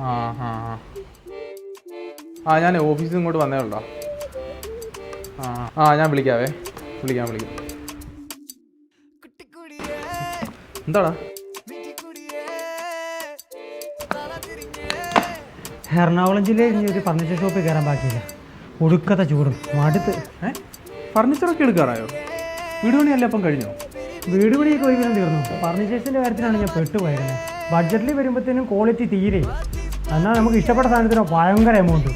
ആ ആ ആ ഞാൻ ഓഫീസിൽ ഇങ്ങോട്ട് വന്നേ ഉള്ളോ. ആ ഞാൻ വിളിക്കാം. എന്താടാ? എറണാകുളം ജില്ലയിൽ ഇനി ഒരു ഫർണിച്ചർ ഷോപ്പിൽ കയറാൻ ബാക്കിയില്ല. ഒടുക്കത്തെ ചൂടും മടുത്ത്. ഫർണിച്ചറൊക്കെ എടുക്കാറായോ? വീട് പണിയല്ലേ അപ്പം കഴിഞ്ഞോ? വീട് പണിയൊക്കെ ഒരുവിധം തീർന്നു. ഫർണിച്ചേഴ്സിൻ്റെ കാര്യത്തിലാണ് ഞാൻ പെട്ടുപോയിരുന്നത്. ബഡ്ജറ്റിൽ വരുമ്പോഴത്തേനും ക്വാളിറ്റി തീരെ. എന്നാൽ നമുക്ക് ഇഷ്ടപ്പെട്ട സാധനത്തിന് ഭയങ്കര എമൗണ്ട്.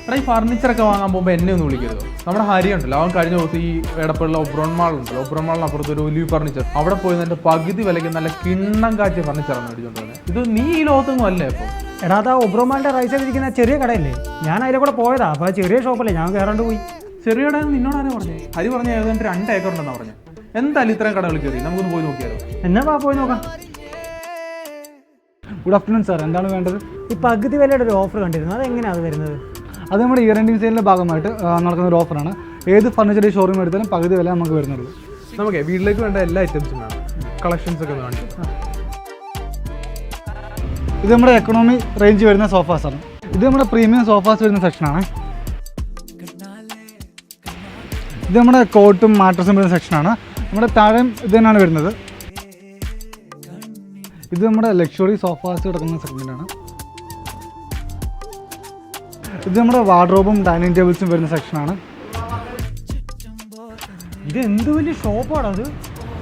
എടാ, ഈ ഫർണിച്ചറൊക്കെ വാങ്ങാൻ പോകുമ്പോൾ എന്നെ ഒന്ന് വിളിക്കരുത്. നമ്മുടെ ഹരി ഉണ്ടല്ലോ, അവൻ കഴിഞ്ഞ ദിവസം ഈ എടപ്പുള്ള ഒബ്രോൺ മാൾ ഉണ്ടല്ലോ, ഒബ്രോൺ മാളിന് അപ്പുറത്ത് ഒരു ഒലിവ് ഫർണിച്ചർ, അവിടെ പോയി എൻ്റെ പകുതി വിലയ്ക്ക് നല്ല കിണ്ണം കാച്ചിയ ഫർണിച്ചറാണ് മേടിച്ചോണ്ടത്. ഇത് നീ ഈ ലോകത്തൊന്നും അല്ലേ അപ്പം? എടാ, അതാ ഒബ്രോമാളിൻ്റെ റൈസിലിരിക്കുന്ന ചെറിയ കടയല്ലേ, ഞാൻ അതിലെ കൂടെ പോയതാ. അപ്പോൾ ചെറിയ ഷോപ്പല്ലേ, ഞാൻ കയറാണ്ട് പോയി. ചെറിയ കട നിന്നോടാരെ പറഞ്ഞു? ഹരി പറഞ്ഞ ഏതാണ്ട് 2 ഏക്കർ ഉണ്ടെന്നാണ് പറഞ്ഞു. എന്തായാലും ഇത്രയും കടകൾ കയറി, നമുക്കൊന്ന് പോയി നോക്കിയാലോ? എന്നാ പോയി നോക്കാം. ഗുഡ് ആഫ്റ്റർനൂൺ സാർ, എന്താണ് വേണ്ടത്? ഈ പകുതി വിലയുടെ ഒരു ഓഫർ കണ്ടിരുന്നു, അതെങ്ങനെയാണ് അത് വരുന്നത്? അത് നമ്മുടെ ഇയർ എൻഡിങ് സെയിലിൻ്റെ ഭാഗമായിട്ട് നടക്കുന്ന ഒരു ഓഫറാണ്. ഏത് ഫർണിച്ചർ ഷോറൂം എടുത്താലും പകുതി വില നമുക്ക് വരുന്നുള്ളൂ. നമുക്ക് വീട്ടിലേക്ക് വേണ്ട എല്ലാ ഐറ്റംസും വേണം. കളക്ഷൻസ് ഒക്കെ കാണിച്ചു. ഇത് നമ്മുടെ എക്കണോമി റേഞ്ച് വരുന്ന സോഫാസാണ്. ഇത് നമ്മുടെ പ്രീമിയം സോഫാസ് വരുന്ന സെക്ഷനാണ്. ഇത് നമ്മുടെ കോട്ടും മാട്രസും വരുന്ന സെക്ഷനാണ്. നമ്മുടെ താഴെയും ഇത് തന്നെയാണ് വരുന്നത്. ഇത് നമ്മുടെ ലക്ഷറി സോഫാസ് കിടക്കുന്ന സെഗ്മെൻ്റാണ്. ഇത് നമ്മുടെ വാർഡ്രോബും ഡൈനിങ് ടേബിൾസും വരുന്ന സെക്ഷനാണ്. ഇത് എന്ത് വലിയ ഷോപ്പാണ് അത്.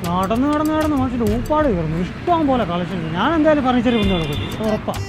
നടന്ന് മനുഷ്യൻ്റെ ഊപ്പാട് കയറുന്നു. ഇഷ്ടം പോലെ കളക്ഷൻ. ഞാൻ എന്തായാലും ഫർണിച്ചർ കൊണ്ടു നടക്കും, ഉറപ്പാണ്.